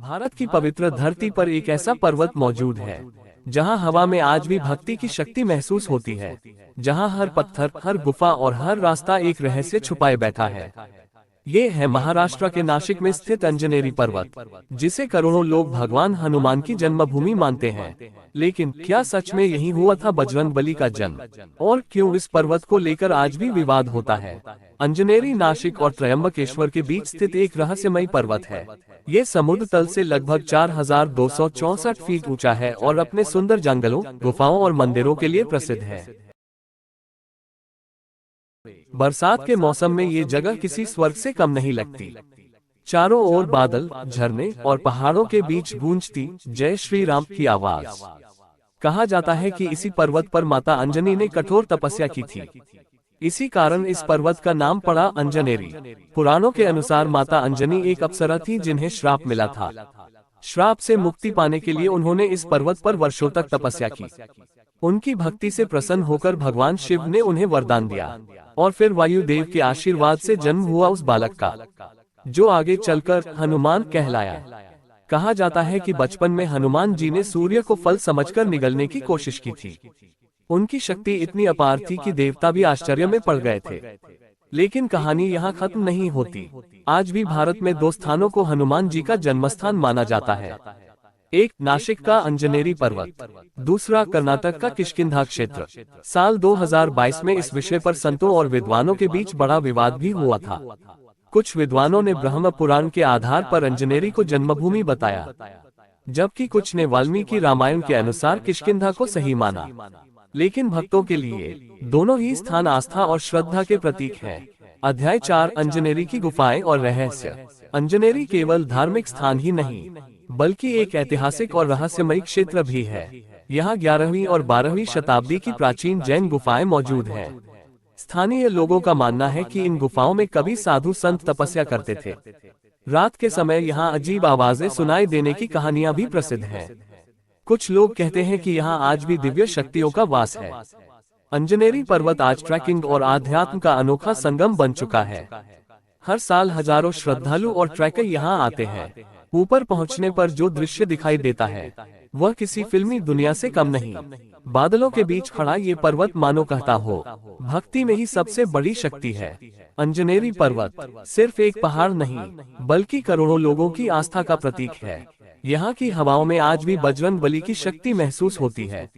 भारत की पवित्र धरती पर एक ऐसा पर्वत मौजूद है जहां हवा में आज भी भक्ति की शक्ति महसूस होती है, जहां हर पत्थर, हर गुफा और हर रास्ता एक रहस्य छुपाए बैठा है। ये है महाराष्ट्र के नासिक में स्थित अंजनेरी पर्वत, जिसे करोड़ों लोग भगवान हनुमान की जन्मभूमि मानते हैं। लेकिन क्या सच में यही हुआ था बजरंगबली का जन्म, और क्यों इस पर्वत को लेकर आज भी विवाद होता है? अंजनेरी नासिक और त्रयंबकेश्वर के बीच स्थित एक रहस्यमयी पर्वत है। ये समुद्र तल से लगभग 4264 फीट ऊंचा है और अपने सुंदर जंगलों, गुफाओं और मंदिरों के लिए प्रसिद्ध है। बरसात के मौसम में ये जगह किसी स्वर्ग से कम नहीं लगती। चारों ओर बादल, झरने और पहाड़ों के बीच गूंजती जय श्री राम की आवाज। कहा जाता है कि इसी पर्वत पर माता अंजनी ने कठोर तपस्या की थी। इसी कारण इस पर्वत का नाम पड़ा अंजनेरी। पुराणों के अनुसार माता अंजनी एक अप्सरा थी जिन्हें श्राप मिला था। श्राप से मुक्ति पाने के लिए उन्होंने इस पर्वत पर वर्षों तक तपस्या की। उनकी भक्ति से प्रसन्न होकर भगवान शिव ने उन्हें वरदान दिया, और फिर वायुदेव के आशीर्वाद से जन्म हुआ उस बालक का, जो आगे चलकर हनुमान कहलाया। कहा जाता है कि बचपन में हनुमान जी ने सूर्य को फल समझकर निगलने की कोशिश की थी। उनकी शक्ति इतनी अपार थी कि देवता भी आश्चर्य में पड़ गए थे। लेकिन कहानी यहाँ खत्म नहीं होती। आज भी भारत में दो स्थानों को हनुमान जी का जन्मस्थान माना जाता है। एक नासिक का अंजनेरी पर्वत, दूसरा कर्नाटक का किष्किंधा क्षेत्र। साल 2022 में इस विषय पर संतों और विद्वानों के बीच बड़ा विवाद भी हुआ था। कुछ विद्वानों ने ब्रह्म पुराण के आधार पर अंजनेरी को जन्मभूमि बताया, जबकि कुछ ने वाल्मीकि रामायण के अनुसार किष्किंधा को सही माना। लेकिन भक्तों के लिए दोनों ही स्थान आस्था और श्रद्धा के प्रतीक हैं। अध्याय 4, अंजनेरी की गुफाएं और रहस्य। अंजनेरी केवल धार्मिक स्थान ही नहीं, बल्कि एक ऐतिहासिक और रहस्यमयी क्षेत्र भी है। यहाँ 11वीं और 12वीं शताब्दी की प्राचीन जैन गुफाएं मौजूद हैं। स्थानीय लोगों का मानना है कि इन गुफाओं में कभी साधु संत तपस्या करते थे। रात के समय यहाँ अजीब आवाजें सुनाई देने की कहानियां भी प्रसिद्ध हैं। कुछ लोग कहते हैं कि यहाँ आज भी दिव्य शक्तियों का वास है। अंजनेरी पर्वत आज ट्रैकिंग और आध्यात्म का अनोखा संगम बन चुका है। हर साल हजारों श्रद्धालु और ट्रैकर यहाँ आते हैं। ऊपर पहुँचने पर जो दृश्य दिखाई देता है वह किसी फिल्मी दुनिया से कम नहीं। बादलों के बीच खड़ा ये पर्वत मानो कहता हो, भक्ति में ही सबसे बड़ी शक्ति है। अंजनेरी पर्वत सिर्फ एक पहाड़ नहीं, बल्कि करोड़ों लोगों की आस्था का प्रतीक है। यहाँ की हवाओं में आज भी बजरंगबली की शक्ति महसूस होती है,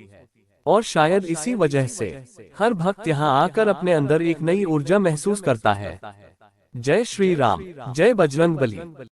और शायद इसी वजह से हर भक्त यहाँ आकर अपने अंदर एक नई ऊर्जा महसूस करता है। जय श्री राम, जय बजरंगबली।